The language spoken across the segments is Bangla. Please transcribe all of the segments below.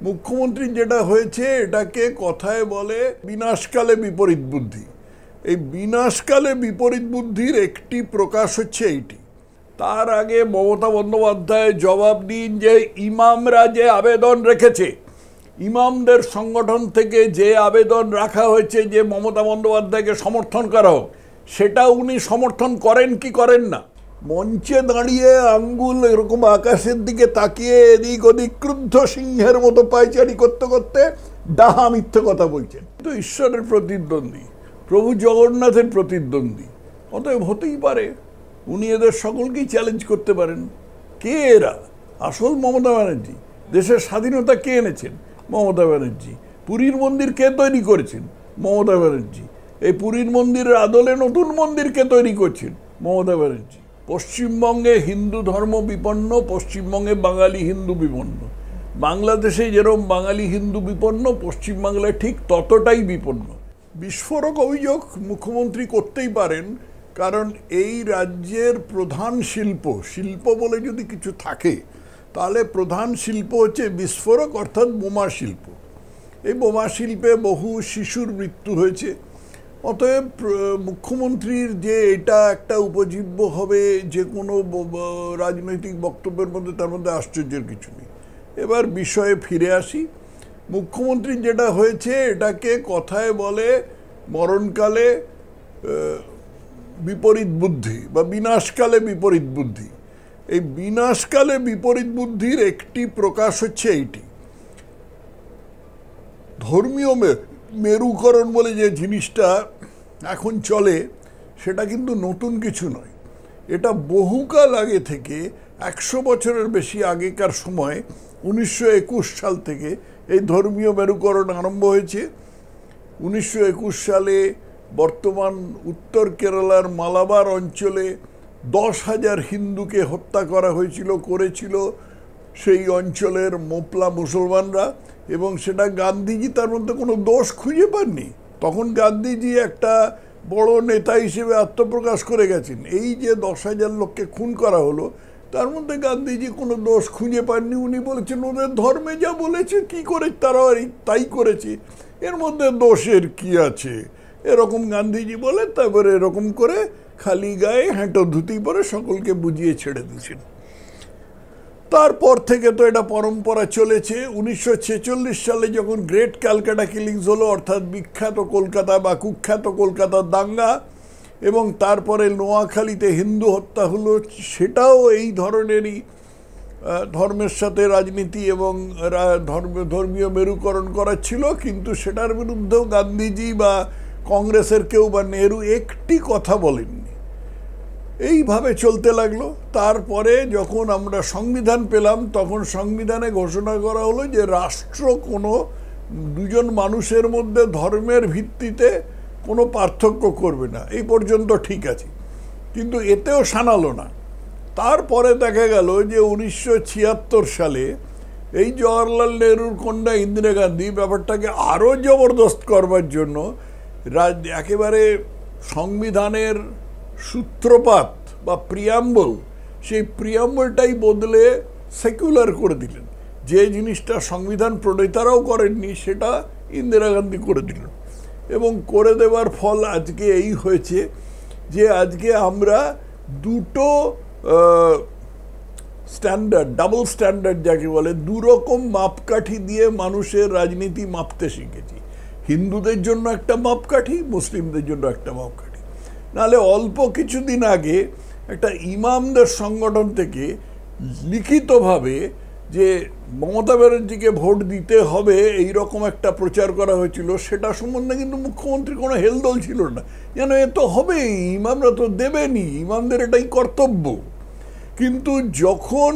মুখ্যমন্ত্রী যেটা হয়েছে এটাকে কথায় বলে বিনাশকালে বিপরীত বুদ্ধি। এই বিনাশকালে বিপরীত বুদ্ধির একটি প্রকাশ হচ্ছে এইটি। তার আগে মমতা বন্দ্যোপাধ্যায় জবাব দিন যে ইমামরা যে আবেদন রেখেছে, ইমামদের সংগঠন থেকে যে আবেদন রাখা হয়েছে যে মমতা বন্দ্যোপাধ্যায়কে সমর্থন করা হোক, সেটা উনি সমর্থন করেন কি করেন না? মঞ্চে দাঁড়িয়ে আঙ্গুল এরকম আকাশের দিকে তাকিয়ে এদিক ওদিক ক্রুদ্ধ সিংহের মতো পায়চারি করতে করতে ডাহা মিথ্যে কথা বলছেন। কিন্তু ঈশ্বরের প্রতিদ্বন্দ্বী, প্রভু জগন্নাথের প্রতিদ্বন্দ্বী, অতএব হতেই পারে উনি এদের সকলকেই চ্যালেঞ্জ করতে পারেন। কে এরা? আসল মমতা ব্যানার্জি। দেশের স্বাধীনতা কে এনেছেন? মমতা ব্যানার্জি। পুরীর মন্দির কে তৈরি করেছেন? মমতা ব্যানার্জি। এই পুরীর মন্দিরের আদলে নতুন মন্দির কে তৈরি করছেন? মমতা ব্যানার্জি। পশ্চিমবঙ্গে হিন্দু ধর্ম বিপন্ন, পশ্চিমবঙ্গে বাঙালি হিন্দু বিপন্ন। বাংলাদেশে যেরকম বাঙালি হিন্দু বিপন্ন, পশ্চিমবাংলায় ঠিক ততটাই বিপন্ন। বিস্ফোরক অভিযোগ মুখ্যমন্ত্রী করতেই পারেন, কারণ এই রাজ্যের প্রধান শিল্প বলে যদি কিছু থাকে তাহলে প্রধান শিল্প হচ্ছে বিস্ফোরক, অর্থাৎ বোমা শিল্প। এই বোমা শিল্পে বহু শিশুর মৃত্যু হয়েছে। অতএব মুখ্যমন্ত্রীর যে এটা একটা উপজীব্য হবে যে কোনো রাজনৈতিক বক্তব্যের মধ্যে, তার মধ্যে আশ্চর্যের কিছু নেই। এবার বিষয়ে ফিরে আসি। মুখ্যমন্ত্রী যেটা হয়েছে এটাকে কথায় বলে মরণকালে বিপরীত বুদ্ধি বা বিনাশকালে বিপরীত বুদ্ধি। এই বিনাশকালে বিপরীত বুদ্ধির একটি প্রকাশ হচ্ছে এইটি। ধর্মীয় মেরুকরণ বলে যে জিনিসটা এখন চলে, সেটা কিন্তু নতুন কিছু নয়। এটা বহুকাল আগে থেকে, 100 বছরের বেশি আগেকার সময় 1921 সাল থেকে এই ধর্মীয় মেরুকরণ আরম্ভ হয়েছে। 1921 সালে বর্তমান উত্তর কেরালার মালাবার অঞ্চলে 10,000 হিন্দুকে হত্যা করা করেছিল সেই অঞ্চলের মোপলা মুসলমানরা, এবং সেটা গান্ধীজি তার মধ্যে কোনো দোষ খুঁজে পাননি। তখন গান্ধীজি একটা বড় নেতা হিসেবে আত্মপ্রকাশ করে গেছেন। এই যে 10,000 লোককে খুন করা হলো, তার মধ্যে গান্ধীজি কোনো দোষ খুঁজে পাননি। উনি বলেছেন ওদের ধর্মে যা বলেছে কি করে তারা তাই করেছে, এর মধ্যে দোষের কি আছে, এরকম গান্ধীজি বলে। তারপরে এরকম করে খালি গায়ে হেঁটো ধুতি পরে সকলকে বুঝিয়ে ছেড়ে দিয়েছেন। তারপর থেকে তো এটা পরম্পরা চলেছে। 1946 সালে যখন গ্রেট ক্যালকাটা কিলিংস হলো, অর্থাৎ বিখ্যাত কলকাতা বা কুখ্যাত কলকাতার দাঙ্গা, এবং তারপরে নোয়াখালীতে হিন্দু হত্যা হলো, সেটাও এই ধরনেরই ধর্মের সাথে রাজনীতি এবং ধর্মীয় মেরুকরণ করা ছিল। কিন্তু সেটার বিরুদ্ধেও গান্ধীজি বা কংগ্রেসের কেউ বা নেহরু একটি কথা বলেননি। এইভাবে চলতে লাগলো। তারপরে যখন আমরা সংবিধান পেলাম, তখন সংবিধানে ঘোষণা করা হলো যে রাষ্ট্র কোনো দুজন মানুষের মধ্যে ধর্মের ভিত্তিতে কোনো পার্থক্য করবে না। এই পর্যন্ত ঠিক আছে, কিন্তু এতেও সানালো না। তারপরে দেখা গেল যে 1976 সালে এই জওহরলাল নেহরুর কন্যা ইন্দিরা গান্ধী ব্যাপারটাকে আরও জবরদস্ত করবার জন্য একেবারে সংবিধানের সূত্রপাত বা প্রিয়াম্বল, সেই প্রিয়াম্বলটাই বদলে সেকুলার করে দিলেন। যে জিনিসটা সংবিধান প্রণেতারাও করেননি সেটা ইন্দিরা গান্ধী করে দিলেন, এবং করে দেওয়ার ফল আজকে এই হয়েছে যে আজকে আমরা দুটো স্ট্যান্ডার্ড, ডাবল স্ট্যান্ডার্ড যাকে বলে, দুরকম মাপকাঠি দিয়ে মানুষের রাজনীতি মাপতে শিখেছি। হিন্দুদের জন্য একটা মাপকাঠি, মুসলিমদের জন্য একটা মাপকাঠি। নাহলে অল্প কিছুদিন আগে একটা ইমামদের সংগঠন থেকে লিখিতভাবে যে মমতা ব্যানার্জিকে ভোট দিতে হবে এই রকম একটা প্রচার করা হয়েছিল, সেটা সম্বন্ধে কিন্তু মুখ্যমন্ত্রী কোনো হেলদোল ছিল না। যেন এ তো হবেই, ইমামরা তো দেবেনি, ইমামদের এটাই কর্তব্য। কিন্তু যখন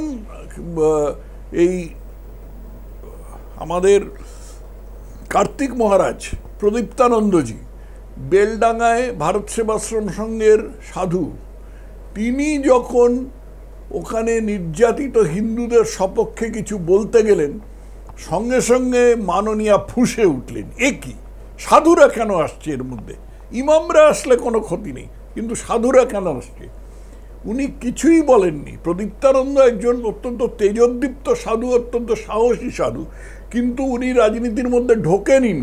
এই আমাদের কার্তিক মহারাজ প্রদীপ্তানন্দজি, বেলডাঙ্গায় ভারত সেবাশ্রম সংঘের সাধু, তিনি যখন ওখানে নির্যাতিত হিন্দুদের সপক্ষে কিছু বলতে গেলেন, সঙ্গে সঙ্গে মাননীয়া ফুঁসে উঠলেন। এ কি, সাধুরা কেন আসছে এর মধ্যে? ইমামরা আসলে কোনো ক্ষতি নেই, কিন্তু সাধুরা কেন আসছে? উনি কিছুই বলেননি। প্রদীপ্তানন্দ একজন অত্যন্ত তেজোদ্দীপ্ত সাধু, অত্যন্ত সাহসী সাধু, কিন্তু উনি রাজনীতির মধ্যে ঢোকেনি।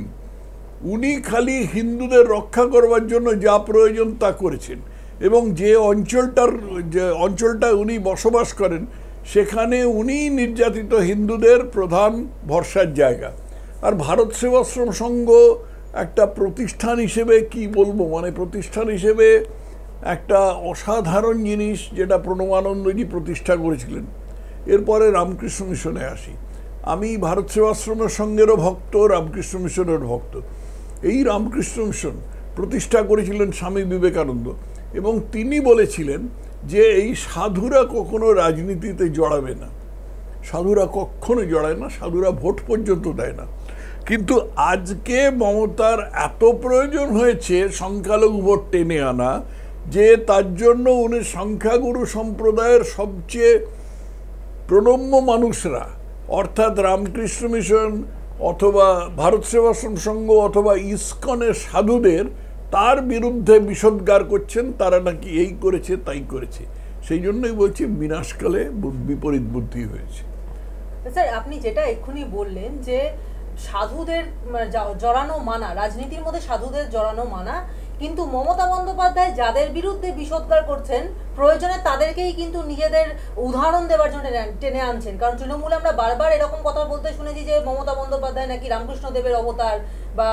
উনি খালি হিন্দুদের রক্ষা করবার জন্য যা প্রয়োজন তা করেছেন, এবং যে অঞ্চলটায় উনি বসবাস করেন সেখানে উনি নির্যাতিত হিন্দুদের প্রধান ভরসার জায়গা। আর ভারত সেবাশ্রম সংঘ একটা প্রতিষ্ঠান হিসেবে কি বলবো, মানে প্রতিষ্ঠান হিসেবে একটা অসাধারণ জিনিস, যেটা প্রণবানন্দজি প্রতিষ্ঠা করেছিলেন। এরপরে রামকৃষ্ণ মিশনে আসি। আমি ভারত সেবাশ্রমের সঙ্গেরও ভক্ত, রামকৃষ্ণ মিশনের ভক্ত। এই রামকৃষ্ণ মিশন প্রতিষ্ঠা করেছিলেন স্বামী বিবেকানন্দ, এবং তিনি বলেছিলেন যে এই সাধুরা কখনো রাজনীতিতে জড়াবে না, সাধুরা কখনো জড়ায় না, সাধুরা ভোট পর্যন্ত দেয় না। কিন্তু আজকে মমতার এত প্রয়োজন হয়েছে সংখ্যালঘু ভোট টেনে আনা, যে তার জন্য উনি সংখ্যাগুরু সম্প্রদায়ের সবচেয়ে প্রণম্য মানুষরা, অর্থাৎ রামকৃষ্ণ মিশন অথবা ভারত সেবাশ্রম সংঘ অথবা ইসকনের সাধুদের তার বিরুদ্ধে বিষোদ্গার করছেন, তারা নাকি এই করেছে তাই করেছে। সেই জন্যই বলছি বিনাশকালে বিপরীত বুদ্ধি হয়েছে। স্যার, আপনি যেটা এক্ষুনি বললেন যে সাধুদের জড়ানো মানা, রাজনীতির মধ্যে সাধুদের জড়ানো মানা, কিন্তু মমতা বন্দ্যোপাধ্যায় যাদের বিরুদ্ধে বিষোদ্গার করছেন প্রয়োজনে তাদেরকেই কিন্তু নিজেদের উদাহরণ দেওয়ার জন্য টেনে আনছেন। কারণ তৃণমূলে আমরা বারবার এরকম কথা বলতে শুনেছি যে মমতা বন্দ্যোপাধ্যায় নাকি রামকৃষ্ণদেবের অবতার বা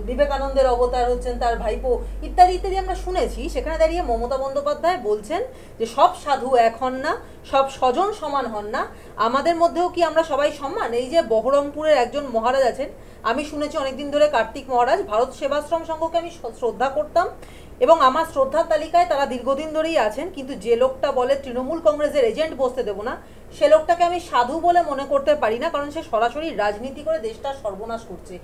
বিবেকানন্দের অবতার হচ্ছেন তার ভাইপো, ইত্যাদি ইত্যাদি আমরা শুনেছি। সেখানে দাঁড়িয়ে মমতা বন্দ্যোপাধ্যায় বলছেন যে সব সাধু এক হন না, সব স্বজন সমান হন না, আমাদের মধ্যেও কি আমরা সবাই সমান? এই যে বহরমপুরের একজন মহারাজ আছেন, আমি শুনেছি অনেকদিন ধরে কার্তিক মহারাজ, ভারত সেবাশ্রম সংঘকে আমি শ্রদ্ধা করতাম এবং আমার শ্রদ্ধার তালিকায় তারা দীর্ঘদিন ধরেই আছেন, কিন্তু যে লোকটা বলে তৃণমূল কংগ্রেসের এজেন্ট বসতে দেবো না, সে লোকটাকে আমি সাধু বলে মনে করতে পারি না, কারণ সে সরাসরি রাজনীতি করে দেশটা সর্বনাশ করছে।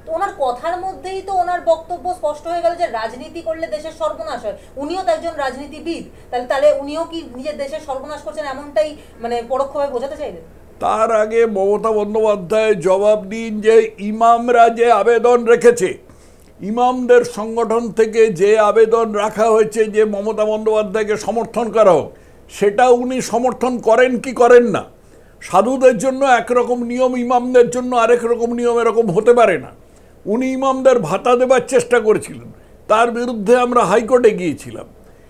তো ওনার কথার মধ্যেই তো ওনার বক্তব্য স্পষ্ট হয়ে গেল যে রাজনীতি করলে দেশের সর্বনাশ হয়। উনিও তো একজন রাজনীতিবিদ, তাহলে উনিও কি নিজের দেশের সর্বনাশ করছেন, এমনটাই মানে পরোক্ষভাবে বোঝাতে চাইলেন? তার আগে মমতা বন্দ্যোপাধ্যায় জবাব দিন যে ইমামরা যে আবেদন রেখেছে, ইমামদের সংগঠন থেকে যে আবেদন রাখা হয়েছে যে মমতা বন্দ্যোপাধ্যায়কে সমর্থন করা হোক, সেটা উনি সমর্থন করেন কি করেন না? সাধুদের জন্য একরকম নিয়ম, ইমামদের জন্য আরেক রকম নিয়ম, এরকম হতে পারে না। উনি ইমামদের ভাতা দেবার চেষ্টা করেছিলেন, তার বিরুদ্ধে আমরা হাইকোর্টে গিয়েছিলাম,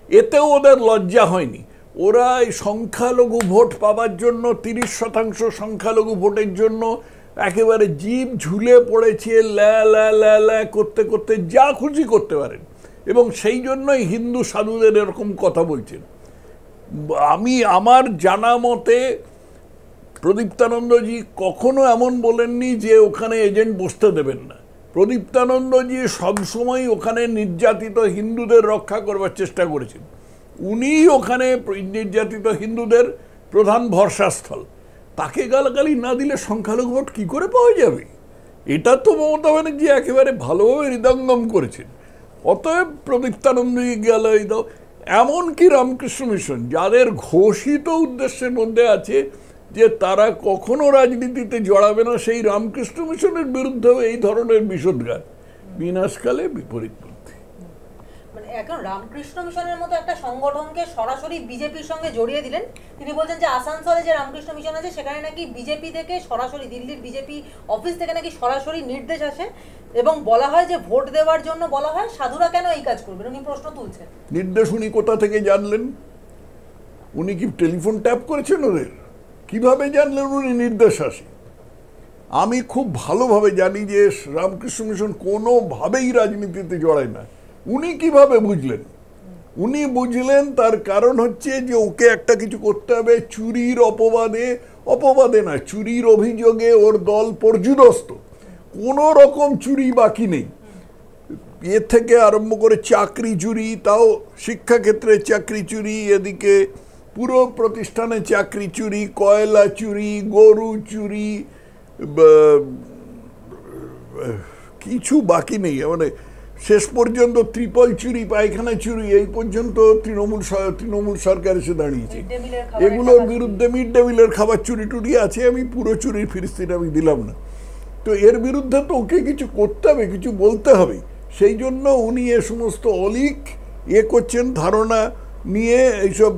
এতেও ওদের লজ্জা হয়নি। ওরা এই সংখ্যালঘু ভোট পাবার জন্য, 30% সংখ্যালঘু ভোটের জন্য একেবারে জিভ ঝুলে পড়েছে, ল্যা ল্যা ল্যা ল্যা করতে করতে যা খুশি করতে পারেন, এবং সেই জন্যই হিন্দু সাধুদের এরকম কথা বলছেন। আমি আমার জানা মতে প্রদীপ্তানন্দজি কখনো এমন বলেননি যে ওখানে এজেন্ট বসতে দেবেন না। প্রদীপ্তানন্দজি সবসময় ওখানে নির্যাতিত হিন্দুদের রক্ষা করবার চেষ্টা করেছেন। উনি ওখানে নির্যাতিত হিন্দুদের প্রধান ভরসাস্থল। তাকে গালাগালি না দিলে সংখ্যালঘু ভোট কী করে পাওয়া যাবে? এটা তো মমতা ব্যানার্জি একেবারে ভালোভাবে হৃদয়ঙ্গম করেছেন। অতএব প্রদীপ্তানন্দজি গালাগালি দাও, এমনকি রামকৃষ্ণ মিশন যাদের ঘোষিত উদ্দেশ্যের মধ্যে আছে যে তারা কখনো রাজনীতিতে জড়াবে না, সেই রামকৃষ্ণ মিশনের বিরুদ্ধেও এই ধরনের বিষোদ্গার, বিনাশকালে বিপরীত বুদ্ধি। মানে এখন রামকৃষ্ণ মিশনের মতো একটা সংগঠনকে সরাসরি বিজেপির সঙ্গে জড়িয়ে দিলেন। তিনি বলছেন যে আসানসোলে যে রামকৃষ্ণ মিশন আছে সেখানে নাকি বিজেপি থেকে সরাসরি, দিল্লির বিজেপি অফিস থেকে নাকি সরাসরি নির্দেশ আসে এবং বলা হয় যে ভোট দেওয়ার জন্য বলা হয়, সাধুরা কেন এই কাজ করবেন? উনি প্রশ্ন তুলছেন। নির্দেশ উনি কোথা থেকে জানলেন? উনি কি টেলিফোন ট্যাপ করেছেন ওদের? কিভাবে জানলেন উনি নির্দেশ আসে? আমি খুব ভালোভাবে জানি যে রামকৃষ্ণ মিশন কোনোভাবেই রাজনীতিতে জড়ায় না। উনি কিভাবে বুঝলেন? উনি বুঝলেন তার কারণ হচ্ছে যে ওকে একটা কিছু করতে হবে। চুরির অপবাদে না, চুরির অভিযোগে ওর দল পর্যুদস্ত, কোনো রকম চুরি বাকি নেই। এর থেকে আরম্ভ করে চাকরি চুরি, তাও শিক্ষাক্ষেত্রে চাকরি চুরি, এদিকে পুরো প্রতিষ্ঠানে চাকরি চুরি, কয়লা চুরি, গরু চুরি, কিছু বাকি নেই। মানে শেষ পর্যন্ত ত্রিপল চুরি, পায়খানা চুরি, এই পর্যন্ত তৃণমূল সরকার এসে দাঁড়িয়েছে। এগুলোর বিরুদ্ধে মিড ডে মিলের খাবার চুরি টুরি আছে, আমি পুরো চুরির ফিরিস্তিটা আমি দিলাম না। তো এর বিরুদ্ধে তো ওকে কিছু করতে হবে, কিছু বলতে হবে। সেই জন্য উনি এ সমস্ত অলিক করছেন, ধারণা নিয়ে এইসব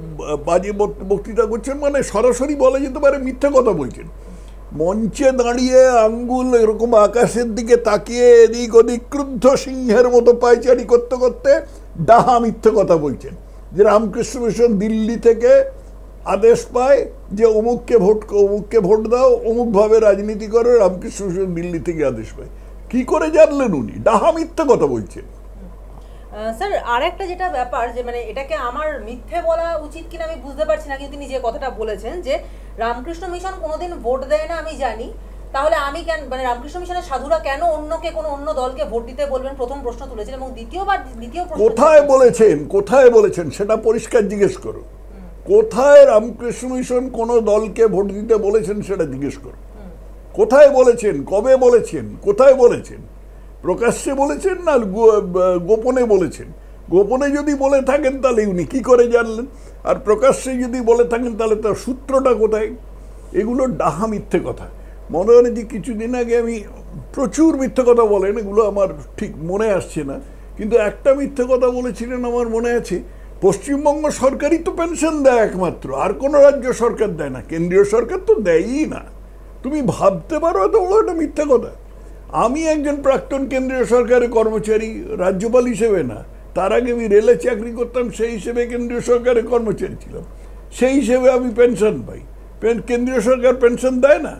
বাজে বক্তৃতা করছেন, মানে সরাসরি বলা যেতে পারে মিথ্যা কথা বলছেন। মঞ্চে দাঁড়িয়ে আঙ্গুল এরকম আকাশের দিকে তাকিয়ে এদিক ওদিক ক্রুদ্ধ সিংহের মতো পায়চারি করতে করতে ডাহা মিথ্যে কথা বলছেন যে রামকৃষ্ণ মিশন দিল্লি থেকে আদেশ পায় যে অমুককে ভোট দাও, অমুকভাবে রাজনীতি করো, রামকৃষ্ণ মিশন দিল্লি থেকে আদেশ পায়। কি করে জানলেন উনি? ডাহা মিথ্যে কথা বলছেন। স্যার আর একটা যেটা ব্যাপার যে মানে এটাকে আমার মিথ্যে বলা উচিত কিনা আমি বুঝতে পারছি না, কিন্তু তিনি যে কথাটা বলেছেন যে রামকৃষ্ণ মিশন কোনোদিন ভোট দেয় না আমি জানি, তাহলে আমি কেন মানে রামকৃষ্ণ মিশনের সাধুরা কেন অন্যকে কোনো অন্য দলকে ভোট দিতে বলবেন, প্রথম প্রশ্ন তুলেছেন। এবং দ্বিতীয় প্রশ্ন, কোথায় বলেছেন সেটা পরিষ্কার জিজ্ঞেস করো। কোথায় রামকৃষ্ণ মিশন কোনো দলকে ভোট দিতে বলেছেন সেটা জিজ্ঞেস করো। কোথায় বলেছেন, কবে বলেছেন, কোথায় বলেছেন? প্রকাশ্যে বলেছেন না গোপনে বলেছেন? গোপনে যদি বলে থাকেন তাহলে উনি কি করে জানলেন? আর প্রকাশ্যে যদি বলে থাকেন তাহলে তার সূত্রটা কোথায়? এগুলো ডাহা মিথ্যে কথা। মনে হয় যে কিছুদিন আগে আমি প্রচুর মিথ্যে কথা বলেন, এগুলো আমার ঠিক মনে আসছে না, কিন্তু একটা মিথ্যে কথা বলেছিলেন আমার মনে আছে, পশ্চিমবঙ্গ সরকারই তো পেনশন দেয় একমাত্র, আর কোনো রাজ্য সরকার দেয় না, কেন্দ্রীয় সরকার তো দেয়ই না। তুমি ভাবতে পারো এত বড় একটা মিথ্যে কথা? আমি একজন প্রাক্তন কেন্দ্রীয় সরকারের কর্মচারী, রাজ্যপাল হিসেবে না, তার আগে আমি রেলে চাকরি করতাম, সেই হিসেবে কেন্দ্রীয় সরকারের কর্মচারী ছিলাম, সেই হিসেবে আমি পেনশন পাই। কেন্দ্রীয় সরকার পেনশন দেয় না?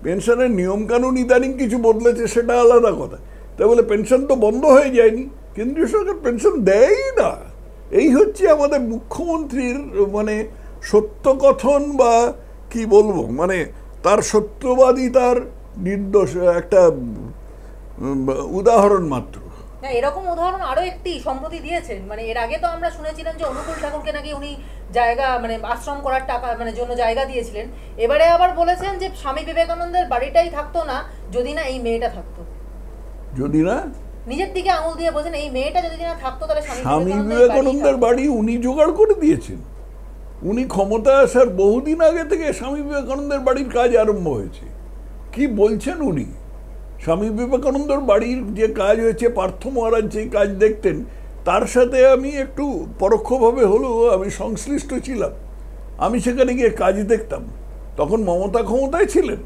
পেনশনের নিয়মকানুন ইদানিং কিছু বদলেছে, সেটা আলাদা কথা। তাই বলে পেনশন তো বন্ধ হয়ে যায়নি, কেন্দ্রীয় সরকার পেনশন দেয়ই না। এই হচ্ছে আমাদের মুখ্যমন্ত্রীর মানে সত্য কথন, বা কি বলবো, মানে তার সত্যবাদী, তার নির্দোষ একটা উদাহরণ মাত্র। এরকম উদাহরণ আরো একটি সম্প্রতি দিয়েছেন, মানে এর আগে তো আমরা শুনেছিলাম যে অনুকূল ঠাকুরকে নাকি উনি জায়গা মানে আশ্রম করার টাকা মানে জন্য জায়গা দিয়েছিলেন। এবারে আবার বলেছেন যে স্বামী বিবেকানন্দের বাড়িটাই থাকতো না যদি না এই মেয়েটা থাকতো। যদি না, নিজের দিকে আঙুল দিয়ে বলছেন এই মেয়েটা যদি না থাকতো তাহলে স্বামী বিবেকানন্দের বাড়ি উনি জোগাড় করে দিয়েছেন। উনি ক্ষমতায় আসার বহুদিন আগে থেকে স্বামী বিবেকানন্দের বাড়ির কাজ আরম্ভ হয়েছে। কি বলছেন উনি? স্বামী বিবেকানন্দের বাড়ির যে কাজ হয়েছে, পার্থ মহারাজ যে কাজ দেখতেন, তার সাথে আমি একটু পরোক্ষভাবে হলেও আমি সংশ্লিষ্ট ছিলাম। আমি সেখানে গিয়ে কাজ দেখতাম, তখন মমতা ক্ষমতায় ছিলেন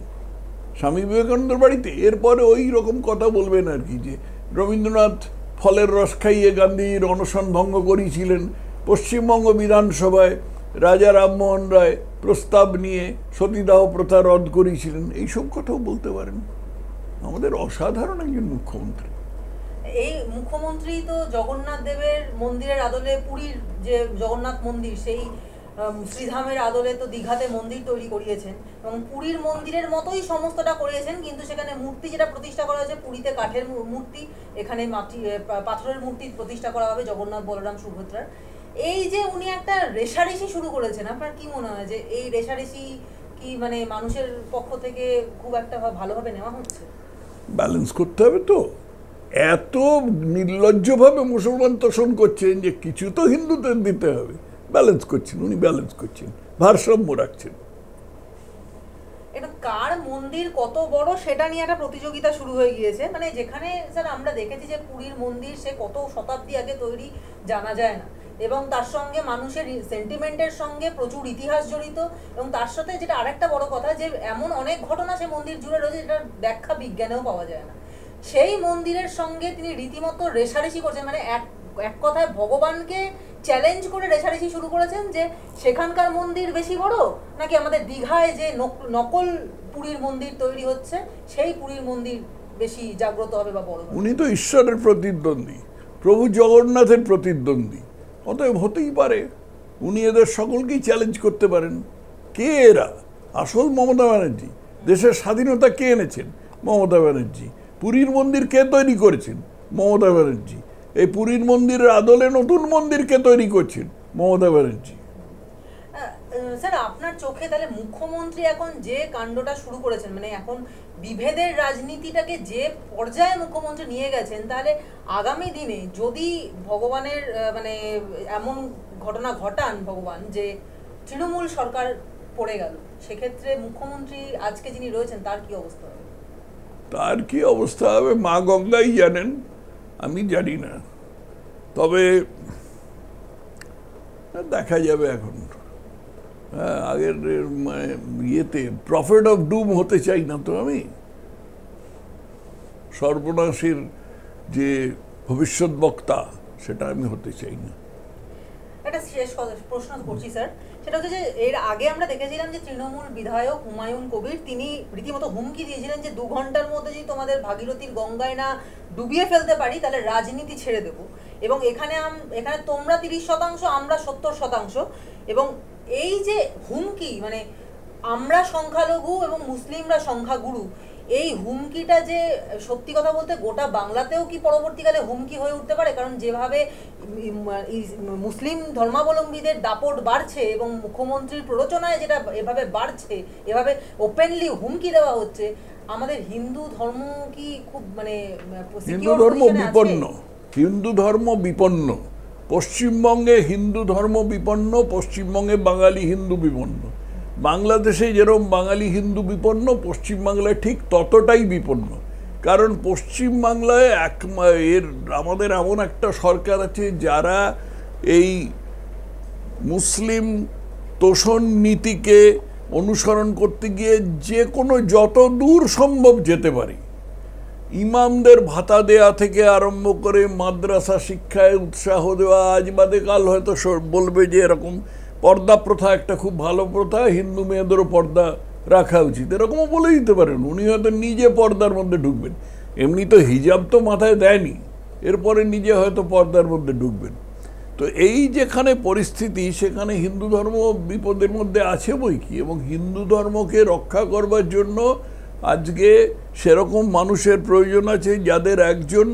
স্বামী বিবেকানন্দের বাড়িতে। এরপরে ওই রকম কথা বলবেন আর কি, যে রবীন্দ্রনাথ ফলের রস খাইয়ে গান্ধীর অনশন ভঙ্গ করিয়েছিলেন, পশ্চিমবঙ্গ বিধানসভায় রাজা রামমোহন রায় প্রস্তাব নিয়ে সতীদাহ প্রথা রদ করিয়েছিলেন, এইসব কথাও বলতে পারেন। আমাদের অসাধারণ একজন মুখ্যমন্ত্রী। এই মুখ্যমন্ত্রী তো জগন্নাথ দেবের মন্দিরের আদলে পুরীর যে জগন্নাথ মন্দির, সেই শ্রীধামের আদলে তো দীঘাতে মন্দির তৈরি করিয়েছেন, এবং পুরীর মন্দিরের মতোই সমস্তটা করিয়েছেন, কিন্তু সেখানে মূর্তি যেটা প্রতিষ্ঠা করা হয়েছে, পুরীতে কাঠের মূর্তি, এখানে পাথরের মূর্তি প্রতিষ্ঠা করা হবে জগন্নাথ বলরাম সুভদ্রার। এই যে উনি একটা রেষারেষি শুরু করেছেন, আপনার কি মনে হয় যে এই রেষারেষি কি মানে মানুষের পক্ষ থেকে খুব একটা ভালোভাবে নেওয়া হচ্ছে? ব্যালেন্স করতে হবে তো। এত নির্লজ্জভাবে মুসলমান তোষণ করছেন যে কিছু তো হিন্দুদের দিতে হবে, ব্যালেন্স করছেন উনি, ব্যালেন্স করছেন, ভারসাম্য রাখছেন। এটা কার মন্দির কত বড় সেটা নিয়ে একটা প্রতিযোগিতা শুরু হয়ে গিয়েছে, মানে যেখানে স্যার আমরা দেখেছি যে পুরীর মন্দির সে কত শতাব্দী আগে তৈরি জানা যায় না, এবং তার সঙ্গে মানুষের সেন্টিমেন্টের সঙ্গে প্রচুর ইতিহাস জড়িত, এবং তার সাথে যেটা আরেকটা বড় কথা যে এমন অনেক ঘটনা সে মন্দির জুড়ে রয়েছে যেটার ব্যাখ্যা বিজ্ঞানেও পাওয়া যায় না। সেই মন্দিরের সঙ্গে তিনি রীতিমতো রেষারেষি করছেন, মানে এক কথায় ভগবানকে চ্যালেঞ্জ করে রেষারেষি শুরু করেছেন যে সেখানকার মন্দির বেশি বড় নাকি আমাদের দীঘায় যে নকল পুরীর মন্দির তৈরি হচ্ছে সেই পুরীর মন্দির বেশি জাগ্রত হবে বা বড়। উনি তো ঈশ্বরের প্রতিদ্বন্দ্বী, প্রভু জগন্নাথের প্রতিদ্বন্দ্বী, অতএব হতেই পারে উনি এদের সকলকেই চ্যালেঞ্জ করতে পারেন। কে এরা? আসল মমতা ব্যানার্জি। দেশের স্বাধীনতা কে এনেছেন? মমতা ব্যানার্জি। পুরীর মন্দির কে তৈরি করেছেন? মমতা ব্যানার্জি। এই পুরীর মন্দিরের আদলে নতুন মন্দির কে তৈরি করছেন? মমতা ব্যানার্জি। স্যার আপনার চোখে তাহলে মুখ্যমন্ত্রী এখন যে কাণ্ডটা শুরু করেছেন, মানে এখন বিভেদের রাজনীতিটাকে যে পর্যায়ে মুখ্যমন্ত্রী নিয়ে গেছেন, তাহলে আগামী দিনে যদি ভগবানের মানে এমন ঘটনা ঘটান ভগবান যে তৃণমূল সরকার পড়ে গেল, সেক্ষেত্রে মুখ্যমন্ত্রী আজকে যিনি রয়েছেন তার কি অবস্থা হবে? তার কি অবস্থা হবে মা গঙ্গাই জানেন, আমি জানি না। তবে দেখা যাবে। এখন হ্যাঁ, আগের মানে ইয়েতে প্রফেট অফ ডুম হতে চাই না তো আমি, সর্বনাশের যে ভবিষ্যৎ বক্তা সেটা আমি হতে চাই না। একটা শেষ প্রশ্ন করছি স্যার, সেটা হচ্ছে যে এর আগে আমরা দেখেছিলাম যে তৃণমূল বিধায়ক হুমায়ুন কবির তিনি রীতিমতো হুমকি দিয়েছিলেন যে 2 ঘন্টার মধ্যে যদি তোমাদের ভাগীরথীর গঙ্গায় না ডুবিয়ে ফেলতে পারি তাহলে রাজনীতি ছেড়ে দেবো। এবং এখানে তোমরা 30%, আমরা 70%। এবং এই যে হুমকি, মানে আমরা সংখ্যালঘু এবং মুসলিমরা সংখ্যাগুরু, এই হুমকিটা যে সত্যি কথা বলতে গোটা বাংলাতেও কি পরবর্তীকালে হুমকি হয়ে উঠতে পারে? কারণ যেভাবে মুসলিম ধর্মাবলম্বীদের দাপট বাড়ছে এবং মুখ্যমন্ত্রীর প্ররোচনায় যেটা এভাবে বাড়ছে, এভাবে ওপেনলি হুমকি দেওয়া হচ্ছে, আমাদের হিন্দু ধর্ম কি খুব মানে হিন্দু ধর্ম বিপন্ন, হিন্দু ধর্ম বিপন্ন পশ্চিমবঙ্গে, হিন্দু ধর্ম বিপন্ন পশ্চিমবঙ্গে, বাঙালি হিন্দু বিপন্ন। বাংলাদেশে যেরকম বাঙালি হিন্দু বিপন্ন, পশ্চিমবাংলায় ঠিক ততটাই বিপন্ন। কারণ পশ্চিমবাংলায় আমাদের এমন একটা সরকার আছে যারা এই মুসলিম তোষণ নীতিকে অনুসরণ করতে গিয়ে যে কোনো যত দূর সম্ভব যেতে পারে, ইমামদের ভাতা দেয়া থেকে আরম্ভ করে মাদ্রাসা শিক্ষায় উৎসাহ দেওয়া, আজ বাদে কাল হয়তো বলবে যে এরকম পর্দা প্রথা একটা খুব ভালো প্রথা, হিন্দু মেয়েদেরও পর্দা রাখা উচিত, এরকমও বলে দিতে পারেন। উনি হয়তো নিজে পর্দার মধ্যে ঢুকবেন, এমনি তো হিজাব তো মাথায় দেয়নি, এরপরে নিজে হয়তো পর্দার মধ্যে ঢুকবেন। তো এই যেখানে পরিস্থিতি, সেখানে হিন্দু ধর্ম বিপদের মধ্যে আছে বই কি। এবং হিন্দু ধর্মকে রক্ষা করবার জন্য আজকে সেরকম মানুষের প্রয়োজন আছে যাদের একজন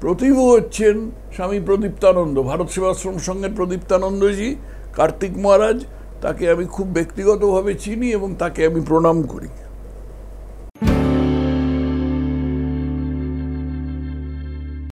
প্রতিভু হচ্ছেন স্বামী প্রদীপ্তানন্দ, ভারত সেবাশ্রম সংঘের প্রদীপ্তানন্দজি, কার্তিক মহারাজ। তাকে আমি খুব ব্যক্তিগতভাবে চিনি এবং তাকে আমি প্রণাম করি।